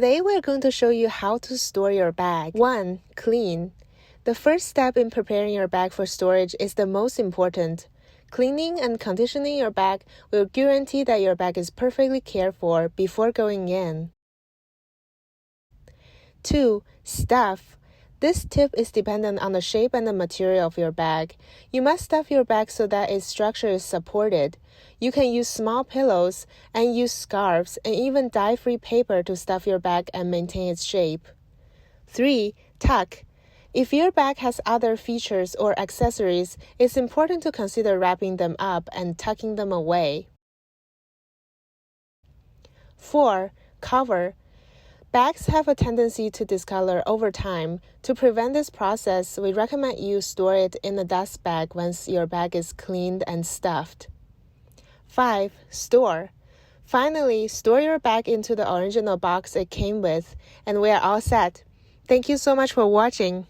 Today we're going to show you how to store your bag. 1. Clean. The first step in preparing your bag for storage is the most important. Cleaning and conditioning your bag will guarantee that your bag is perfectly cared for before going in. 2. Stuff. This tip is dependent on the shape and the material of your bag. You must stuff your bag so that its structure is supported. You can use small pillows and use scarves and even dye-free paper to stuff your bag and maintain its shape. 3. Tuck. If your bag has other features or accessories, it's important to consider wrapping them up and tucking them away. 4. Cover. Bags have a tendency to discolor over time. To prevent this process, we recommend you store it in a dust bag once your bag is cleaned and stuffed. 5. Store. Finally, store your bag into the original box it came with, and we are all set. Thank you so much for watching.